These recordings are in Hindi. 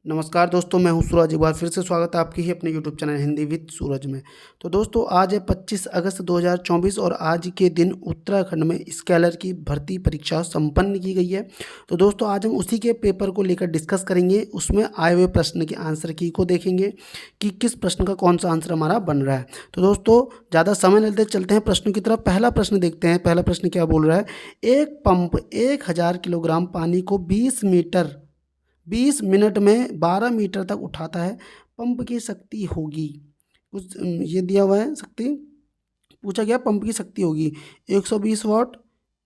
नमस्कार दोस्तों, मैं हूं सूरज। एक बार फिर से स्वागत है आपकी ही अपने यूट्यूब चैनल हिंदी विद सूरज में। तो दोस्तों, आज है 25 अगस्त 2024 और आज के दिन उत्तराखंड में स्कैलर की भर्ती परीक्षा संपन्न की गई है। तो दोस्तों, आज हम उसी के पेपर को लेकर डिस्कस करेंगे। उसमें आए हुए प्रश्न के आंसर की को देखेंगे कि किस प्रश्न का कौन सा आंसर हमारा बन रहा है। तो दोस्तों, ज़्यादा समय नहीं लेते, चलते हैं प्रश्नों की तरफ। पहला प्रश्न देखते हैं। पहला प्रश्न क्या बोल रहा है? एक पंप 1000 किलोग्राम पानी को 20 मिनट में 12 मीटर तक उठाता है। पंप की शक्ति होगी कुछ ये दिया हुआ है। शक्ति पूछा गया, पंप की शक्ति होगी 120 वाट,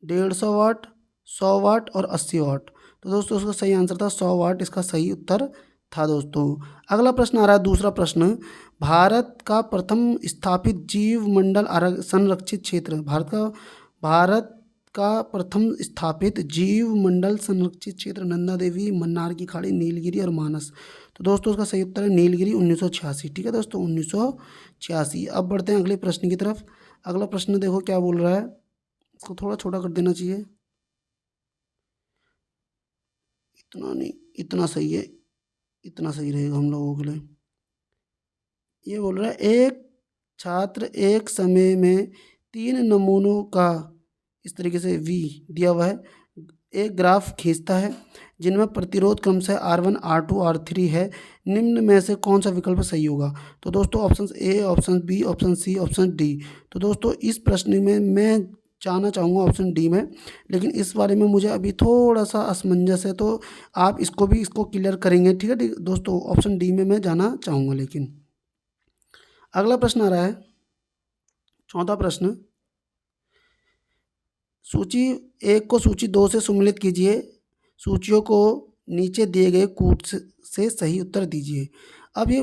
150 वाट, 100 वाट और 80 वाट। तो दोस्तों, उसका सही आंसर था 100 वाट, इसका सही उत्तर था दोस्तों। अगला प्रश्न आ रहा है, दूसरा प्रश्न। भारत का प्रथम स्थापित जीव मंडल संरक्षित क्षेत्र। भारत का प्रथम स्थापित जीव मंडल संरक्षित क्षेत्र नंदा देवी, मन्नार की खाड़ी, नीलगिरी और मानस। तो दोस्तों, उसका सही उत्तर है नीलगिरी, 1986। ठीक है दोस्तों, 1986। अब बढ़ते हैं अगले प्रश्न की तरफ। अगला प्रश्न देखो क्या बोल रहा है। इसको थोड़ा छोटा कर देना चाहिए, इतना नहीं, इतना सही है, इतना सही रहेगा हम लोगों के लिए। ये बोल रहा है, एक छात्र एक समय में 3 नमूनों का, इस तरीके से वी दिया हुआ है, एक ग्राफ खींचता है जिनमें प्रतिरोध क्रमशः R1, R2, R3 है। निम्न में से कौन सा विकल्प सही होगा? तो दोस्तों, option A, option B, option C, option D. तो दोस्तों, इस प्रश्न में मैं जाना चाहूँगा ऑप्शन डी में, लेकिन इस बारे में मुझे अभी थोड़ा सा असमंजस है, तो आप इसको क्लियर करेंगे। ठीक है दोस्तों, ऑप्शन डी में मैं जाना चाहूँगा। लेकिन अगला प्रश्न आ रहा है, चौथा प्रश्न। सूची 1 को सूची 2 से सम्मिलित कीजिए। सूचियों को नीचे दिए गए कूट से सही उत्तर दीजिए। अब ये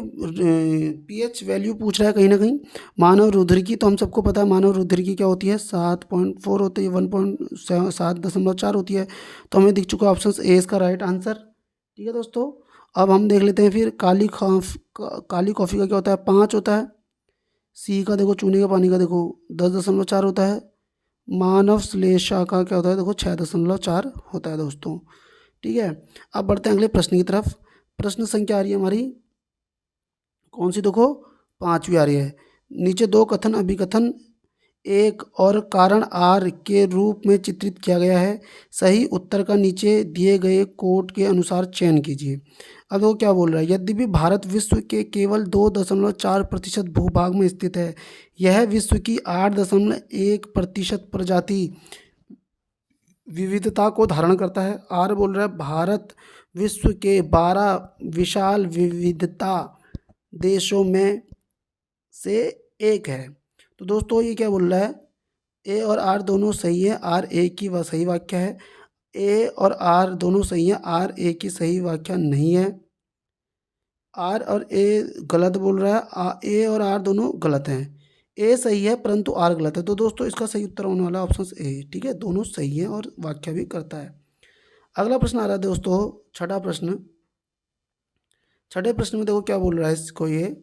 पीएच वैल्यू पूछ रहा है कहीं ना कहीं। मानव रुधिर की, तो हम सबको पता है मानव रुधिर की क्या होती है, 7.4 होती है, 1.7.4 होती है। तो हमें दिख चुका है ऑप्शन ए इसका राइट आंसर। ठीक है दोस्तों, अब हम देख लेते हैं फिर काली कॉफ़ी का क्या होता है, 5 होता है। सी का देखो, चूने का पानी का देखो 10.4 होता है। मानव श्लेषा का क्या होता है, देखो 6.4 होता है दोस्तों। ठीक है, अब बढ़ते हैं अगले प्रश्न की तरफ। प्रश्न संख्या आ रही है हमारी कौन सी, देखो 5वीं आ रही है। नीचे 2 कथन अभिकथन एक और कारण आर के रूप में चित्रित किया गया है। सही उत्तर का नीचे दिए गए कोड के अनुसार चयन कीजिए। अब वो क्या बोल रहा है? यद्यपि भारत विश्व के केवल 2.4% भूभाग में स्थित है, यह विश्व की 8.1% प्रजाति विविधता को धारण करता है। आर बोल रहा है, भारत विश्व के 12 विशाल विविधता देशों में से एक है। तो दोस्तों, ये क्या बोल रहा है? ए और आर दोनों सही है, आर ए की वह सही व्याख्या है। ए और आर दोनों सही है, आर ए की सही व्याख्या नहीं है। आर और ए गलत बोल रहा है, ए और आर दोनों गलत हैं। ए सही है परंतु आर गलत है। तो दोस्तों, इसका सही उत्तर होने वाला ऑप्शन ए। ठीक है, दोनों सही है और व्याख्या भी करता है। अगला प्रश्न आ रहा है दोस्तों, छठा प्रश्न। छठे प्रश्न में देखो क्या बोल रहा है इसको, ये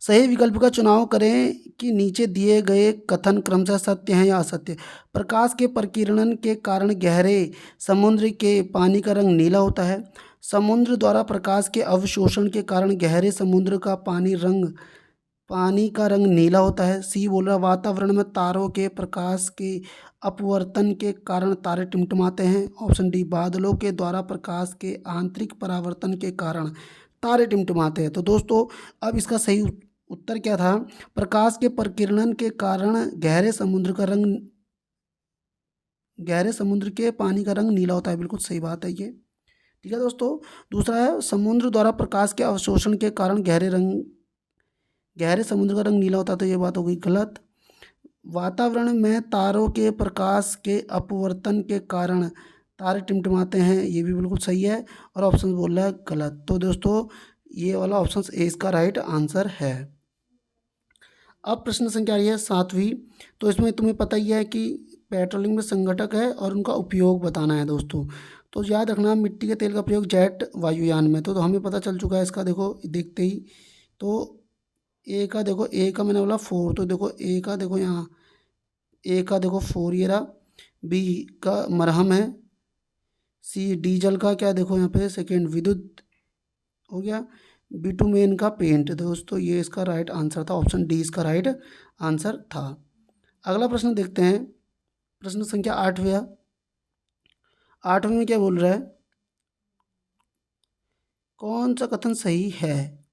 सही विकल्प का चुनाव करें कि नीचे दिए गए कथन क्रमशः सत्य हैं या असत्य। प्रकाश के प्रकीर्णन के कारण गहरे समुद्र के पानी का रंग नीला होता है। समुद्र द्वारा प्रकाश के अवशोषण के कारण गहरे समुद्र का पानी का रंग नीला होता है। सी बोल रहा, वातावरण में तारों के प्रकाश के अपवर्तन के कारण तारे टिमटिमाते हैं। ऑप्शन डी, बादलों के द्वारा प्रकाश के आंतरिक परावर्तन के कारण तारे टिमटिमाते हैं। तो दोस्तों, अब इसका सही उत्तर क्या था? प्रकाश के प्रकीर्णन के कारण गहरे समुद्र के पानी का रंग नीला होता है। बिल्कुल सही बात है ये। ठीक है दोस्तों, दूसरा है, समुद्र द्वारा प्रकाश के अवशोषण के कारण गहरे समुद्र का रंग नीला होता है। तो ये बात हो गई गलत। वातावरण में तारों के प्रकाश के अपवर्तन के कारण तारे टिमटिमाते हैं, ये भी बिल्कुल सही है। और ऑप्शन बोल रहा है गलत। तो दोस्तों, ये वाला ऑप्शन ए इसका राइट आंसर है। अब प्रश्न संख्या रही है 7वीं। तो इसमें तुम्हें पता ही है कि पेट्रोलिंग में संघटक है और उनका उपयोग बताना है दोस्तों। तो याद रखना, मिट्टी के तेल का प्रयोग जेट वायुयान में। तो हमें पता चल चुका है इसका, देखो देखते ही। तो ए का देखो, ए का मैंने बोला 4, तो देखो ए का देखो यहाँ, ए का देखो 4 ये रहा। बी का मरहम है। सी डीजल का क्या, देखो यहाँ पे सेकेंड विद्युत हो गया। बिटुमेन का पेंट। दोस्तों ये इसका राइट आंसर था, ऑप्शन डी इसका राइट आंसर था। अगला प्रश्न देखते हैं, प्रश्न संख्या 8वां। 8वें में क्या बोल रहा है, कौन सा कथन सही है।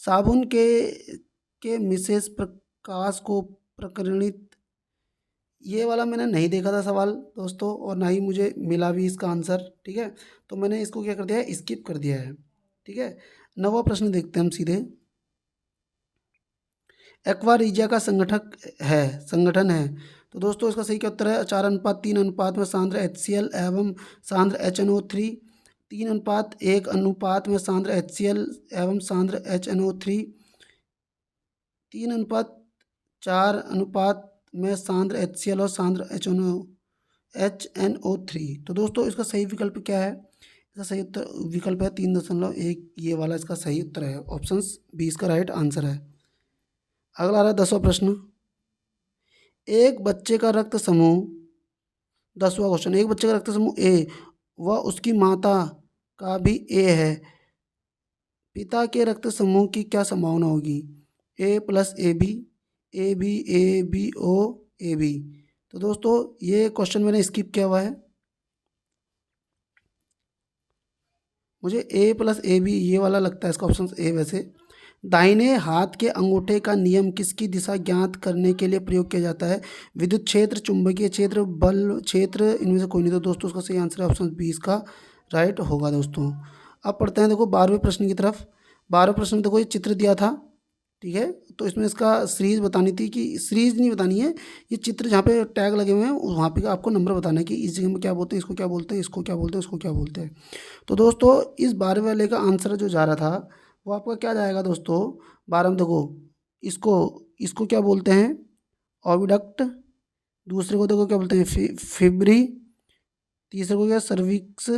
साबुन के मिसेस प्रकाश को प्रकरणित, ये वाला मैंने नहीं देखा था सवाल दोस्तों, और ना ही मुझे मिला भी इसका आंसर, ठीक है। तो मैंने इसको क्या कर दिया है, स्किप कर दिया है, ठीक है। 9वां प्रश्न देखते हैं हम सीधे। एक्वारिजिया का संगठन है। तो दोस्तों इसका सही क्या उत्तर है, 4:3 अनुपात में सांद्र HCl एवं सांद्र HNO3, 3:1 अनुपात में सांद्र HCl एवं सांद्र HNO3, 3:4 अनुपात में सांद्र HCl और सांद्र HNO3। तो दोस्तों इसका सही विकल्प क्या है, इसका सही उत्तर विकल्प है 3.1, ये वाला इसका सही उत्तर है, ऑप्शन बी इसका राइट आंसर है। अगला आ रहा है 10वां प्रश्न। एक बच्चे का रक्त समूह, 10वां क्वेश्चन, एक बच्चे का रक्त समूह ए व उसकी माता का भी ए है, पिता के रक्त समूह की क्या संभावना होगी। A+AB, ABABO AB। तो दोस्तों ये क्वेश्चन मैंने स्किप किया हुआ है, मुझे A+AB ये वाला लगता है इसका ऑप्शन ए। वैसे दाहिने हाथ के अंगूठे का नियम किसकी दिशा ज्ञात करने के लिए प्रयोग किया जाता है, विद्युत क्षेत्र, चुंबकीय क्षेत्र, बल क्षेत्र, इनमें से कोई नहीं। तो दोस्तों उसका सही आंसर है ऑप्शन बी इसका राइट होगा दोस्तों। अब पढ़ते हैं देखो 12वें प्रश्न की तरफ। 12वें प्रश्न में देखो ये चित्र दिया था, ठीक है। तो इसमें इसका सीरीज बतानी थी, कि सीरीज नहीं बतानी है, ये चित्र जहाँ पे टैग लगे हुए हैं वहाँ पे आपको नंबर बताना है कि इस जगह में क्या बोलते हैं, इसको क्या बोलते हैं, इसको क्या बोलते हैं, इसको क्या बोलते हैं। तो दोस्तों इस 12वें वाले का आंसर जो जा रहा था वो आपका क्या जाएगा दोस्तों, 12 में देखो, इसको इसको क्या बोलते हैं, ओविडक्ट। दूसरे को देखो क्या बोलते हैं, फिब्री। तीसरे को क्या, सर्विक्स।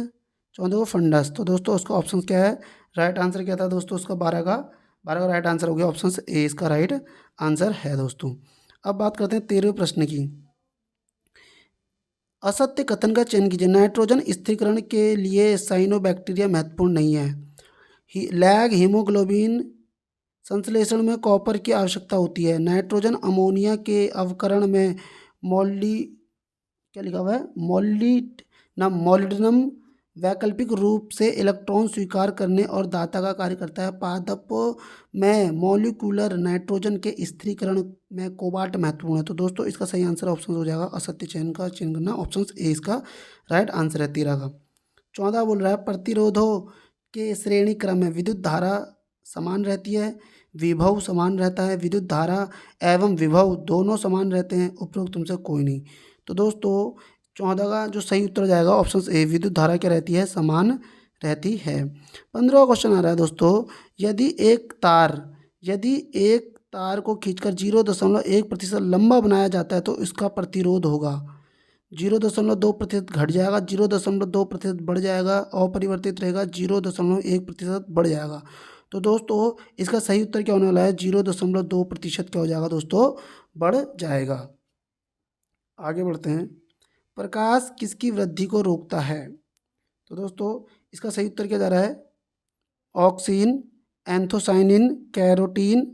चौथे को फंडस। तो दोस्तों उसका ऑप्शन क्या है, राइट आंसर क्या था दोस्तों उसका, 12 का राइट आंसर हो गया ऑप्शन ए इसका राइट आंसर है दोस्तों। अब बात करते हैं 13वें प्रश्न की। असत्य कथन का चयन कीजिए। नाइट्रोजन स्थिरीकरण के लिए साइनोबैक्टीरिया महत्वपूर्ण नहीं है। लैग हीमोग्लोबिन संश्लेषण में कॉपर की आवश्यकता होती है। नाइट्रोजन अमोनिया के अवकरण में मोली क्या लिखा हुआ है, मोलिब्डेनम वैकल्पिक रूप से इलेक्ट्रॉन स्वीकार करने और दाता का कार्य करता है। पादपों में मॉलिक्यूलर नाइट्रोजन के स्थिरीकरण में कोबाल्ट महत्वपूर्ण है। तो दोस्तों इसका सही आंसर ऑप्शन हो जाएगा, असत्य चयन का चयन करना, ऑप्शन ए इसका राइट आंसर है 13 का। 14 बोल रहा है, प्रतिरोधों के श्रेणी क्रम में विद्युत धारा समान रहती है, विभव समान रहता है, विद्युत धारा एवं विभव दोनों समान रहते हैं, उपरोक्त तुमसे कोई नहीं। तो दोस्तों 14 का जो सही उत्तर जाएगा ऑप्शन ए, विद्युत धारा क्या रहती है, समान रहती है। 15वां क्वेश्चन आ रहा है दोस्तों, यदि एक तार को खींचकर 0.1% लंबा बनाया जाता है तो इसका प्रतिरोध होगा 0.2% घट जाएगा, 0.2% बढ़ जाएगा, अपरिवर्तित रहेगा, 0.1% बढ़ जाएगा। तो दोस्तों इसका सही उत्तर क्या होने वाला है, 0.2% क्या हो जाएगा दोस्तों, बढ़ जाएगा। आगे बढ़ते हैं, प्रकाश किसकी वृद्धि को रोकता है। तो दोस्तों इसका सही उत्तर क्या जा रहा है, ऑक्सीन, एंथोसाइनिन, कैरोटीन,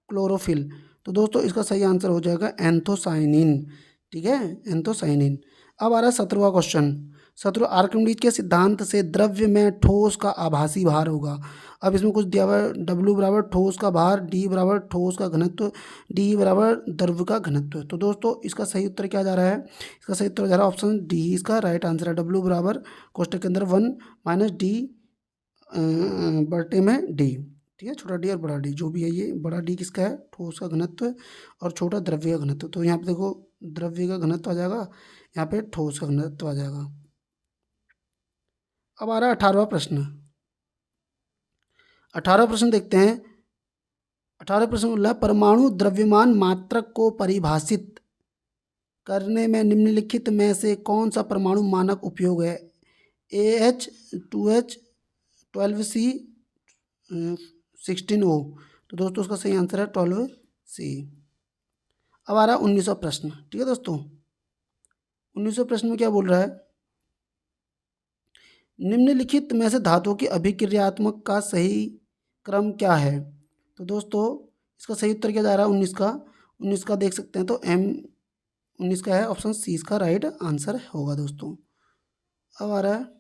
क्लोरोफिल। तो दोस्तों इसका सही आंसर हो जाएगा एंथोसाइनिन, ठीक है, एंथोसाइनिन। अब आ रहा है 17वां क्वेश्चन। 17 आर्किमिडीज के सिद्धांत से द्रव्य में ठोस का आभासी भार होगा। अब इसमें कुछ दिया हुआ है, W बराबर ठोस का भार, D बराबर ठोस का घनत्व, D बराबर द्रव्य का घनत्व। तो दोस्तों इसका सही उत्तर क्या जा रहा है, इसका सही उत्तर जा रहा है ऑप्शन डी इसका राइट आंसर है। W बराबर कोष्टक के अंदर 1 - D बटे में D, ठीक है, छोटा डी और बड़ा डी जो भी है, ये बड़ा डी किसका है, ठोस का घनत्व, और छोटा द्रव्य का घनत्व। तो यहाँ पे देखो द्रव्य का घनत्व आ जाएगा, यहाँ पे ठोस का घनत्व आ जाएगा। अब आ रहा है 18वां प्रश्न। 18वां प्रश्न देखते हैं। 18वां प्रश्न बोल रहा है, परमाणु द्रव्यमान मात्रक को परिभाषित करने में निम्नलिखित में से कौन सा परमाणु मानक उपयोग है। AH, 2H, 12C, 16O। तो दोस्तों उसका सही आंसर है 12C। अब आ रहा है 19वां प्रश्न, ठीक है दोस्तों। 19वें प्रश्न में क्या बोल रहा है, निम्नलिखित में से धातुओं की अभिक्रियात्मक का सही क्रम क्या है? तो दोस्तों इसका सही उत्तर क्या जा रहा है? 19 का देख सकते हैं, तो M19 का है, ऑप्शन सी इसका राइट आंसर होगा दोस्तों। अब आ रहा है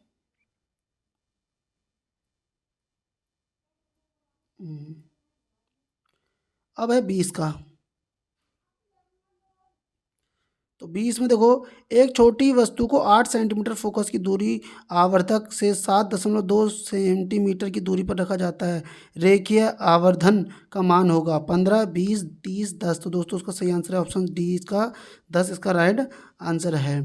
अब है 20 का। तो 20 में देखो, एक छोटी वस्तु को 8 सेंटीमीटर फोकस की दूरी आवर्धक से 7.2 सेंटीमीटर की दूरी पर रखा जाता है। रेखीय आवर्धन का मान होगा 15, 20, 30, 10। तो दोस्तों उसका सही आंसर है ऑप्शन डी इसका 10 इसका राइट आंसर है।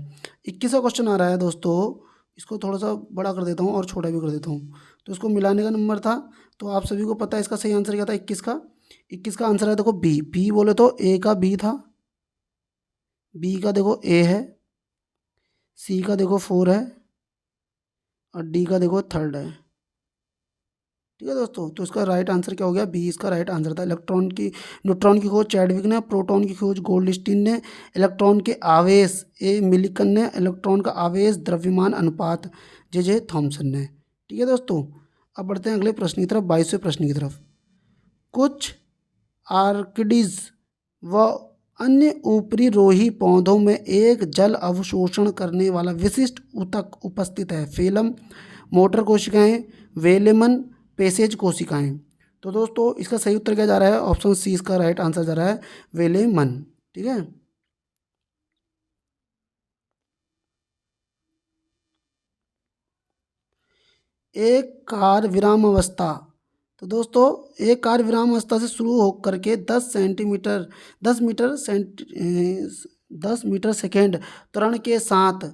21वां क्वेश्चन आ रहा है दोस्तों, इसको थोड़ा सा बड़ा कर देता हूँ और छोटा भी कर देता हूँ। तो इसको मिलाने का नंबर था, तो आप सभी को पता है इसका सही आंसर क्या था? 21 का आंसर है देखो बी बोले तो ए का बी था, बी का देखो ए है, सी का देखो 4 है और डी का देखो 3rd है। ठीक है दोस्तों, तो इसका राइट आंसर क्या हो गया? बी इसका राइट आंसर था। न्यूट्रॉन की खोज चैडविक ने, प्रोटॉन की खोज गोल्डस्टीन ने, इलेक्ट्रॉन के आवेश ए मिलिकन ने, इलेक्ट्रॉन का आवेश द्रव्यमान अनुपात जे थॉमसन ने। ठीक है दोस्तों, अब बढ़ते हैं अगले प्रश्न की तरफ, 22वें प्रश्न की तरफ। कुछ आर्किडीज व अन्य ऊपरी रोही पौधों में एक जल अवशोषण करने वाला विशिष्ट ऊतक उपस्थित है। फेलम, मोटर कोशिकाएं, वेलेमन, पेसेज कोशिकाएं। तो दोस्तों इसका सही उत्तर क्या जा रहा है? ऑप्शन सी इसका राइट आंसर जा रहा है वेलेमन। ठीक है, एक कार विराम अवस्था। तो दोस्तों एक कार विराम अवस्था से शुरू होकर के 10 मीटर सेकेंड त्वरण के साथ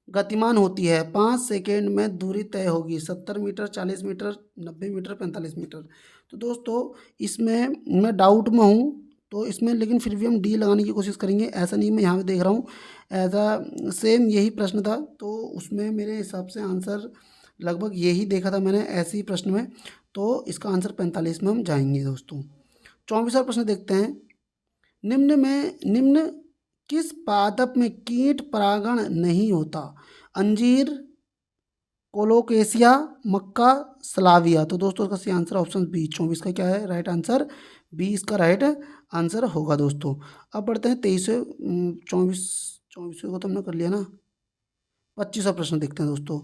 गतिमान होती है। 5 सेकेंड में दूरी तय होगी। 70 मीटर, 40 मीटर, 90 मीटर, 45 मीटर। तो दोस्तों इसमें मैं डाउट में हूँ, तो इसमें लेकिन फिर भी हम डी लगाने की कोशिश करेंगे। ऐसा नहीं, मैं यहाँ पे देख रहा हूँ ऐसा सेम यही प्रश्न था, तो उसमें मेरे हिसाब से आंसर लगभग यही देखा था मैंने ऐसे ही प्रश्न में, तो इसका आंसर 45 में हम जाएंगे दोस्तों। 24वां प्रश्न देखते हैं। निम्न किस पादप में कीट परागण नहीं होता? अंजीर, कोलोकेशिया, मक्का, सलाविया। तो दोस्तों इसका सही आंसर ऑप्शन बी 24 का क्या है? राइट आंसर बी इसका राइट आंसर होगा दोस्तों। अब बढ़ते हैं 23वें 24वें को तो हमने कर लिया ना। 25वां प्रश्न देखते हैं दोस्तों।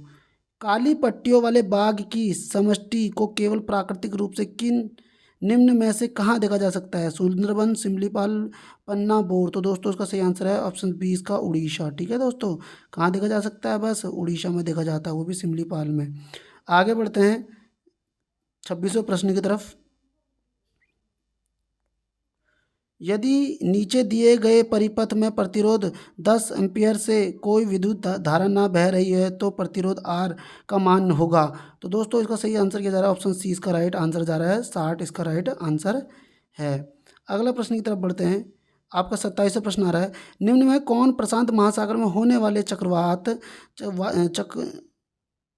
काली पट्टियों वाले बाघ की समष्टि को केवल प्राकृतिक रूप से किन निम्न में से कहाँ देखा जा सकता है? सुंदरबन, सिमलीपाल, पन्ना, बोर। तो दोस्तों इसका सही आंसर है ऑप्शन बी इसका उड़ीसा। ठीक है दोस्तों, कहाँ देखा जा सकता है? बस उड़ीसा में देखा जाता है, वो भी सिमलीपाल में। आगे बढ़ते हैं 26वें प्रश्न की तरफ। यदि नीचे दिए गए परिपथ में प्रतिरोध 10 एम्पीयर से कोई विद्युत धारा ना बह रही है तो प्रतिरोध R का मान होगा। तो दोस्तों इसका सही आंसर क्या जा रहा है? ऑप्शन सी इसका राइट आंसर जा रहा है 60 इसका राइट आंसर है। अगला प्रश्न की तरफ बढ़ते हैं। आपका 27वां प्रश्न आ रहा है। निम्न में कौन प्रशांत महासागर में होने वाले चक्रवात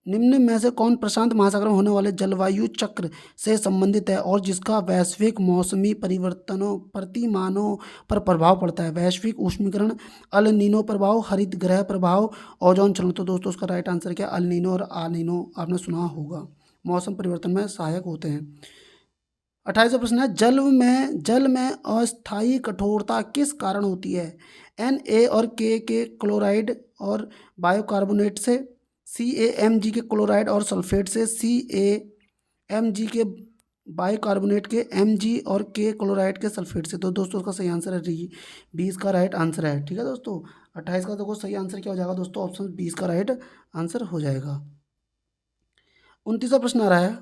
निम्न में से कौन प्रशांत महासागर में होने वाले जलवायु चक्र से संबंधित है और जिसका वैश्विक मौसमी परिवर्तनों प्रतिमानों पर प्रभाव पड़ता है? वैश्विक ऊष्मीकरण, अल नीनो प्रभाव, हरित ग्रह प्रभाव, ओजोन क्षरण। तो दोस्तों उसका राइट आंसर क्या? अल नीनो और आ नीनो आपने सुना होगा, मौसम परिवर्तन में सहायक होते हैं। 28वां प्रश्न है। जल में अस्थायी कठोरता किस कारण होती है? Na और के क्लोराइड और बायोकार्बोनेट से, CaMg के क्लोराइड और सल्फेट से, CaMg के बाइकार्बोनेट के, Mg और के क्लोराइड के सल्फेट से। तो दोस्तों उसका सही आंसर है डी, 20 का राइट आंसर है। ठीक है दोस्तों, 28 का देखो सही आंसर क्या हो जाएगा दोस्तों? ऑप्शन 20 का राइट आंसर हो जाएगा। 29वां प्रश्न आ रहा है।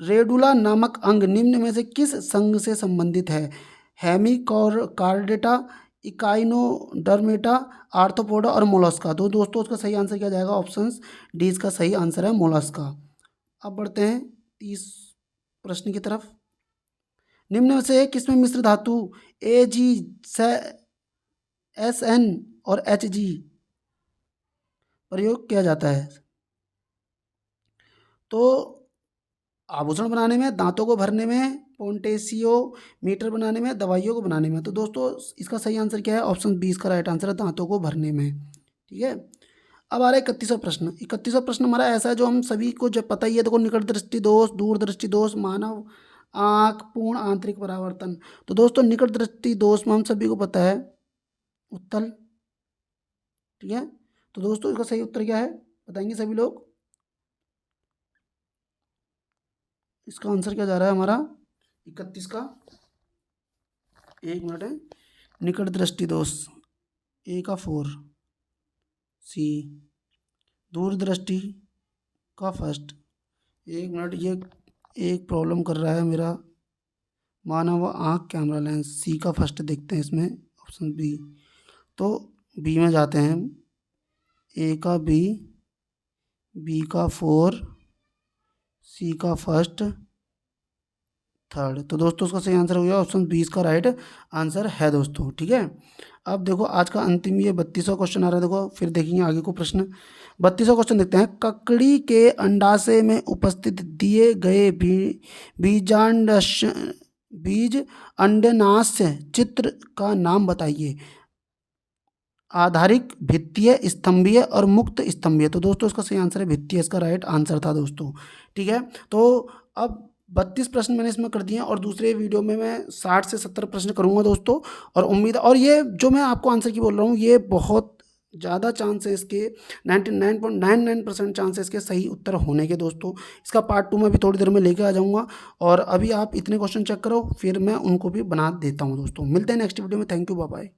रेडुला नामक अंग निम्न में से किस संघ से संबंधित है? हेमिकॉर्डेटा, इकाइनोडर्मेटा, आर्थ्रोपोडा और मोलस्का। तो दोस्तों उसका सही आंसर क्या जाएगा? ऑप्शन डी इसका सही आंसर है मोलस्का। अब बढ़ते हैं 30 प्रश्न की तरफ। निम्न में से किसमें मिश्र धातु Ag, Sn और Hg प्रयोग किया जाता है? तो आभूषण बनाने में, दांतों को भरने में, पोटेशियो मीटर बनाने में, दवाइयों को बनाने में। तो दोस्तों इसका सही आंसर क्या है? ऑप्शन 20 का राइट आंसर है दांतों को भरने में। ठीक है, अब आ रहा है 31वां प्रश्न। 31वां प्रश्न हमारा ऐसा है जो हम सभी को जब पता ही है। देखो, निकट दृष्टि दोष, दूर दृष्टि दोष, मानव आँख, पूर्ण आंतरिक परावर्तन। तो दोस्तों निकट दृष्टि दोष में हम सभी को पता है उत्तल, ठीक है। तो दोस्तों इसका सही उत्तर क्या है बताएंगे सभी लोग? इसका आंसर क्या जा रहा है हमारा 31 का? एक मिनट है। निकट दृष्टि दोष ए का 4, सी दूर दृष्टि का फर्स्ट। एक मिनट, ये एक प्रॉब्लम कर रहा है मेरा मानव आँख कैमरा लेंस। सी का फर्स्ट देखते हैं इसमें, ऑप्शन बी। तो बी में जाते हैं। ए का बी, बी का 4, सी का फर्स्ट, थर्ड। तो दोस्तों उसका सही आंसर हो गया ऑप्शन बी, इसका राइट आंसर है दोस्तों, ठीक है। अब देखो आज का अंतिम ये 32वां क्वेश्चन आ रहा है। देखो फिर देखेंगे आगे को प्रश्न। 32वां क्वेश्चन देखते हैं। ककड़ी के अंडाशय में उपस्थित दिए गए बीज अंडनाश्य चित्र का नाम बताइए। आधारिक, भित्तीय, स्तंभीय और मुक्त स्तंभीय। तो दोस्तों इसका सही आंसर है भित्तीय, इसका राइट आंसर था दोस्तों, ठीक है। तो अब 32 प्रश्न मैंने इसमें कर दिए हैं और दूसरे वीडियो में मैं 60 से 70 प्रश्न करूंगा दोस्तों। और उम्मीद, और ये जो मैं आपको आंसर की बोल रहा हूँ, ये बहुत ज़्यादा चांस है इसके, 99.99% चांस है इसके सही उत्तर होने के दोस्तों। इसका पार्ट 2 मैं भी थोड़ी देर में लेके आ जाऊँगा। और अभी आप इतने क्वेश्चन चेक करो, फिर मैं उनको भी बना देता हूँ दोस्तों। मिलते हैं नेक्स्ट वीडियो में। Thank you, bye bye.